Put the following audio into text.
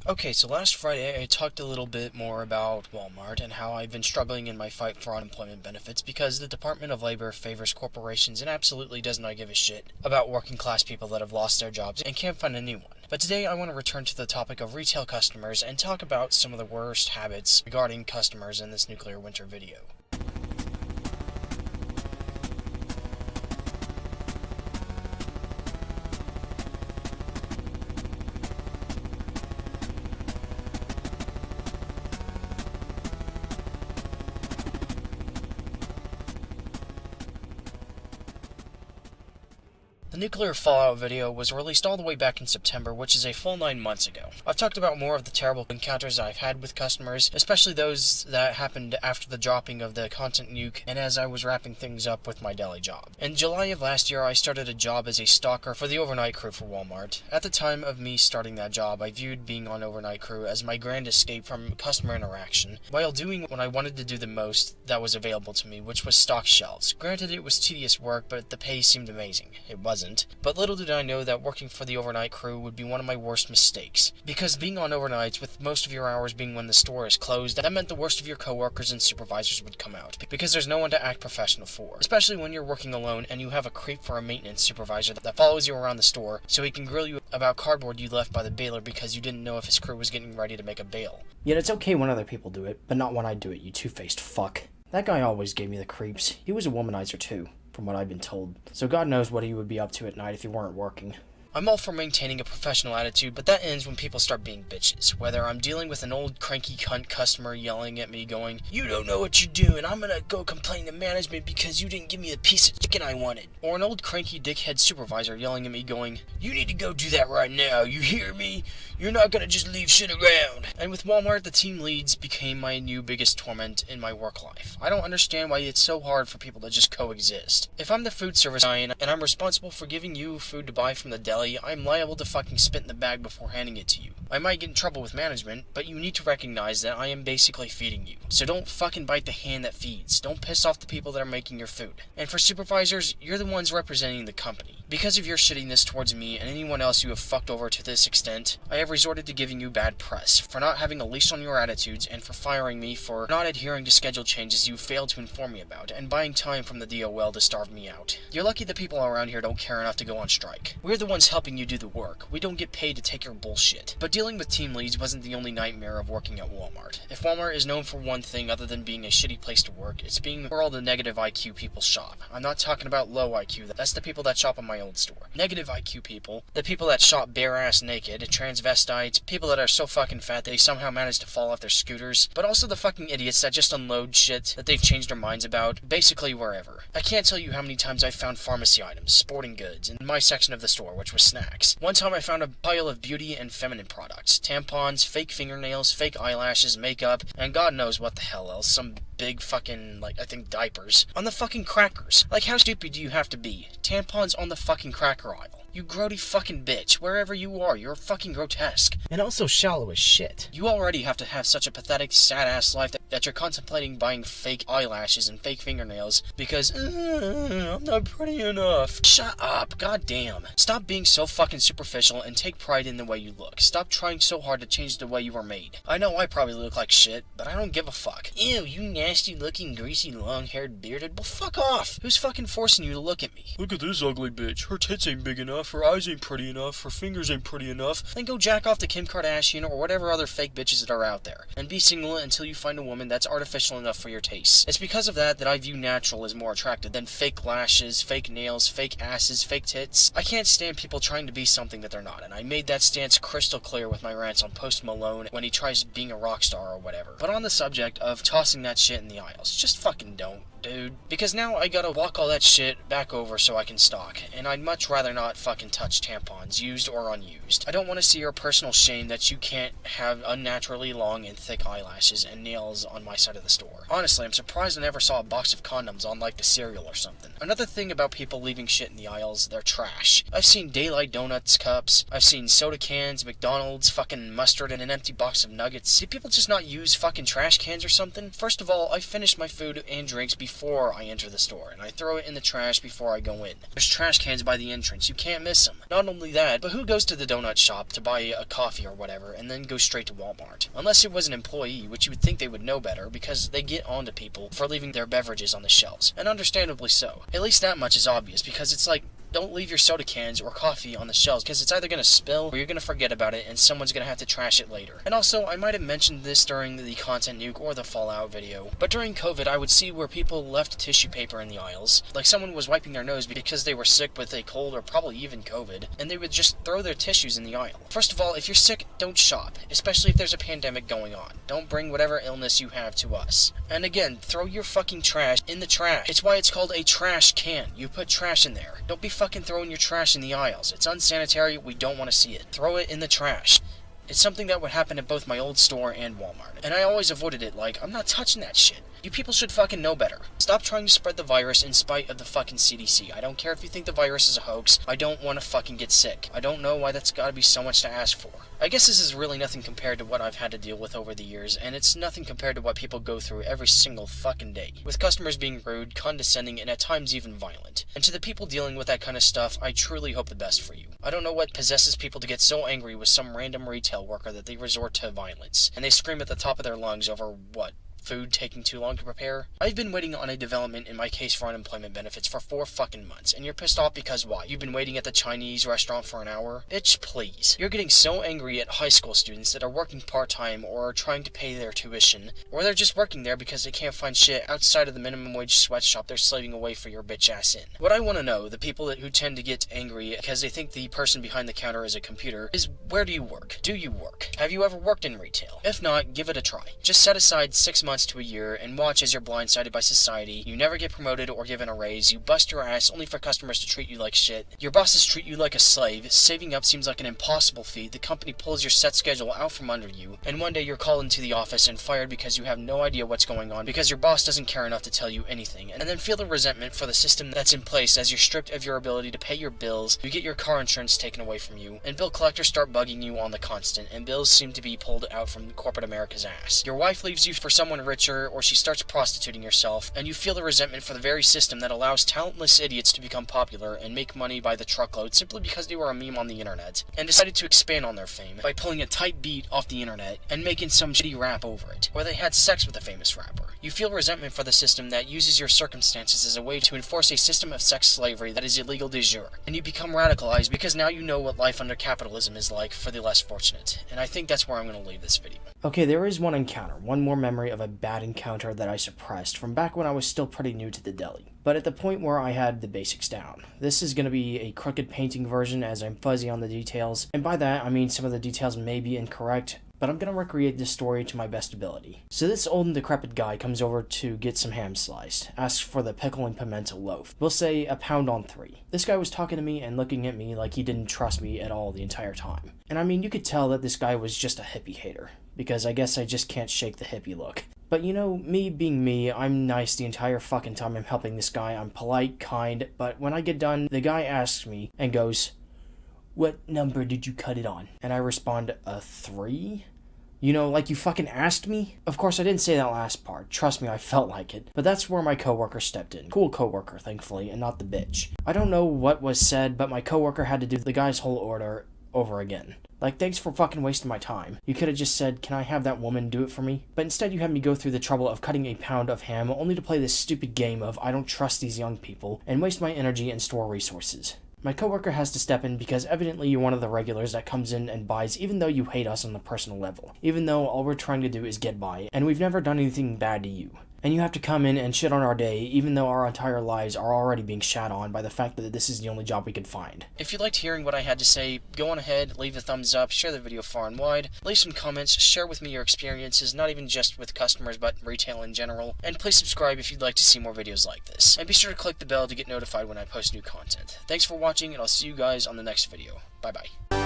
Okay, so last Friday I talked a little bit more about Walmart and how I've been struggling in my fight for unemployment benefits because the Department of Labor favors corporations and absolutely does not give a shit about working class people that have lost their jobs and can't find a new one. But today I want to return to the topic of retail customers and talk about some of the worst habits regarding customers in this nuclear winter video. The nuclear fallout video was released all the way back in September, which is a full 9 months ago. I've talked about more of the terrible encounters I've had with customers, especially those that happened after the dropping of the content nuke and as I was wrapping things up with my deli job. In July of last year, I started a job as a stalker for the overnight crew for Walmart. At the time of me starting that job, I viewed being on overnight crew as my grand escape from customer interaction, while doing what I wanted to do the most that was available to me, which was stock shelves. Granted, it was tedious work, but the pay seemed amazing. It wasn't. But little did I know that working for the overnight crew would be one of my worst mistakes. Because being on overnights, with most of your hours being when the store is closed, that meant the worst of your coworkers and supervisors would come out. Because there's no one to act professional for. Especially when you're working alone and you have a creep for a maintenance supervisor that follows you around the store so he can grill you about cardboard you left by the baler because you didn't know if his crew was getting ready to make a bale. Yet it's okay when other people do it, but not when I do it, you two-faced fuck. That guy always gave me the creeps. He was a womanizer too, from what I've been told. So God knows what he would be up to at night if he weren't working. I'm all for maintaining a professional attitude, but that ends when people start being bitches. Whether I'm dealing with an old cranky cunt customer yelling at me going, "You don't know what you're doing, I'm gonna go complain to management because you didn't give me the piece of chicken I wanted." Or an old cranky dickhead supervisor yelling at me going, "You need to go do that right now, you hear me? You're not gonna just leave shit around." And with Walmart, the team leads became my new biggest torment in my work life. I don't understand why it's so hard for people to just coexist. If I'm the food service guy and I'm responsible for giving you food to buy from the deli, I'm liable to fucking spit in the bag before handing it to you. I might get in trouble with management, but you need to recognize that I am basically feeding you. So don't fucking bite the hand that feeds. Don't piss off the people that are making your food. And for supervisors, you're the ones representing the company. Because of your shittiness towards me and anyone else you have fucked over to this extent, I have resorted to giving you bad press, for not having a leash on your attitudes, and for firing me for not adhering to schedule changes you failed to inform me about, and buying time from the DOL to starve me out. You're lucky the people around here don't care enough to go on strike. We're the ones helping you do the work. We don't get paid to take your bullshit. But dealing with team leads wasn't the only nightmare of working at Walmart. If Walmart is known for one thing other than being a shitty place to work, it's being where all the negative IQ people shop. I'm not talking about low IQ, that's the people that shop in my old store. Negative IQ people, the people that shop bare-ass naked, transvestites, people that are so fucking fat they somehow manage to fall off their scooters, but also the fucking idiots that just unload shit that they've changed their minds about, basically wherever. I can't tell you how many times I've found pharmacy items, sporting goods, in my section of the store, which was snacks. One time I found a pile of beauty and feminine products, tampons, fake fingernails, fake eyelashes, makeup, and God knows what the hell else, some big fucking, I think diapers, on the fucking crackers. Like, how stupid do you have to be? Tampons on the fucking cracker aisle. You grody fucking bitch, wherever you are, you're fucking grotesque. And also shallow as shit. You already have to have such a pathetic, sad-ass life that you're contemplating buying fake eyelashes and fake fingernails because, I'm not pretty enough. Shut up, goddamn. Stop being so fucking superficial and take pride in the way you look. Stop trying so hard to change the way you are made. I know I probably look like shit, but I don't give a fuck. Ew, you nasty-looking, greasy, long-haired, bearded, well, fuck off. Who's fucking forcing you to look at me? Look at this ugly bitch. Her tits ain't big enough, her eyes ain't pretty enough, her fingers ain't pretty enough. Then go jack off to Kim Kardashian or whatever other fake bitches that are out there, and be single until you find a woman that's artificial enough for your taste. It's because of that I view natural as more attractive than fake lashes, fake nails, fake asses, fake tits. I can't stand people trying to be something that they're not, and I made that stance crystal clear with my rants on Post Malone when he tries being a rock star or whatever. But on the subject of tossing that shit in the aisles, just fucking don't. Dude. Because now I gotta walk all that shit back over so I can stock, and I'd much rather not fucking touch tampons, used or unused. I don't want to see your personal shame that you can't have unnaturally long and thick eyelashes and nails on my side of the store. Honestly, I'm surprised I never saw a box of condoms on the cereal or something. Another thing about people leaving shit in the aisles, they're trash. I've seen Daylight Donuts cups, I've seen soda cans, McDonald's, fucking mustard, and an empty box of nuggets. See people just not use fucking trash cans or something? First of all, I finish my food and drinks before I enter the store, and I throw it in the trash before I go in. There's trash cans by the entrance. You can't miss them. Not only that, but who goes to the donut shop to buy a coffee or whatever and then goes straight to Wal-Mart? Unless it was an employee, which you would think they would know better because they get onto people for leaving their beverages on the shelves, and understandably so. At least that much is obvious, because it's like, don't leave your soda cans or coffee on the shelves, because it's either going to spill or you're going to forget about it and someone's going to have to trash it later. And also, I might have mentioned this during the content nuke or the Fallout video, but during COVID I would see where people left tissue paper in the aisles, like someone was wiping their nose because they were sick with a cold or probably even COVID, and they would just throw their tissues in the aisle. First of all, if you're sick, don't shop, especially if there's a pandemic going on. Don't bring whatever illness you have to us. And again, throw your fucking trash in the trash. It's why it's called a trash can. You put trash in there. Don't be fucking throwing your trash in the aisles. It's unsanitary. We don't want to see it. Throw it in the trash. It's something that would happen at both my old store and Walmart, and I always avoided it. Like, I'm not touching that shit. You people should fucking know better. Stop trying to spread the virus in spite of the fucking CDC. I don't care if you think the virus is a hoax. I don't want to fucking get sick. I don't know why that's gotta be so much to ask for. I guess this is really nothing compared to what I've had to deal with over the years, and it's nothing compared to what people go through every single fucking day, with customers being rude, condescending, and at times even violent. And to the people dealing with that kind of stuff, I truly hope the best for you. I don't know what possesses people to get so angry with some random retail worker that they resort to violence, and they scream at the top of their lungs over what? Food taking too long to prepare? I've been waiting on a development in my case for unemployment benefits for 4 fucking months, and you're pissed off because why? You've been waiting at the Chinese restaurant for an hour? Bitch, please. You're getting so angry at high school students that are working part-time or are trying to pay their tuition, or they're just working there because they can't find shit outside of the minimum wage sweatshop they're slaving away for your bitch ass in. What I want to know, the people who tend to get angry because they think the person behind the counter is a computer, is where do you work? Do you work? Have you ever worked in retail? If not, give it a try. Just set aside 6 months to a year and watch as you're blindsided by society. You never get promoted or given a raise. You bust your ass only for customers to treat you like shit. Your bosses treat you like a slave. Saving up seems like an impossible feat. The company pulls your set schedule out from under you, and one day you're called into the office and fired because you have no idea what's going on because your boss doesn't care enough to tell you anything, and then feel the resentment for the system that's in place as you're stripped of your ability to pay your bills, you get your car insurance taken away from you, and bill collectors start bugging you on the constant, and bills seem to be pulled out from corporate America's ass. Your wife leaves you for someone richer, or she starts prostituting herself, and you feel the resentment for the very system that allows talentless idiots to become popular and make money by the truckload simply because they were a meme on the internet, and decided to expand on their fame by pulling a tight beat off the internet and making some shitty rap over it, or they had sex with a famous rapper. You feel resentment for the system that uses your circumstances as a way to enforce a system of sex slavery that is illegal de jure, and you become radicalized because now you know what life under capitalism is like for the less fortunate, and I think that's where I'm going to leave this video. Okay, there is one encounter, one more memory of a bad encounter that I suppressed from back when I was still pretty new to the deli, but at the point where I had the basics down. This is going to be a crooked painting version as I'm fuzzy on the details, and by that I mean some of the details may be incorrect, but I'm going to recreate this story to my best ability. So this old and decrepit guy comes over to get some ham sliced, asks for the pickle and pimento loaf. We'll say a pound on 3. This guy was talking to me and looking at me like he didn't trust me at all the entire time. And I mean, you could tell that this guy was just a hippie hater, because I guess I just can't shake the hippie look. But you know, me being me, I'm nice the entire fucking time I'm helping this guy. I'm polite, kind, but when I get done, the guy asks me and goes, "What number did you cut it on?" And I respond, "A 3? You know, like you fucking asked me?" Of course, I didn't say that last part. Trust me, I felt like it. But that's where my coworker stepped in. Cool coworker, thankfully, and not the bitch. I don't know what was said, but my coworker had to do the guy's whole order over again. Like, thanks for fucking wasting my time. You could have just said, "Can I have that woman do it for me?" But instead you had me go through the trouble of cutting a pound of ham only to play this stupid game of I don't trust these young people and waste my energy and store resources. My coworker has to step in because evidently you're one of the regulars that comes in and buys even though you hate us on the personal level. Even though all we're trying to do is get by, and we've never done anything bad to you. And you have to come in and shit on our day, even though our entire lives are already being shat on by the fact that this is the only job we could find. If you liked hearing what I had to say, go on ahead, leave a thumbs up, share the video far and wide, leave some comments, share with me your experiences, not even just with customers, but retail in general, and please subscribe if you'd like to see more videos like this. And be sure to click the bell to get notified when I post new content. Thanks for watching, and I'll see you guys on the next video. Bye-bye.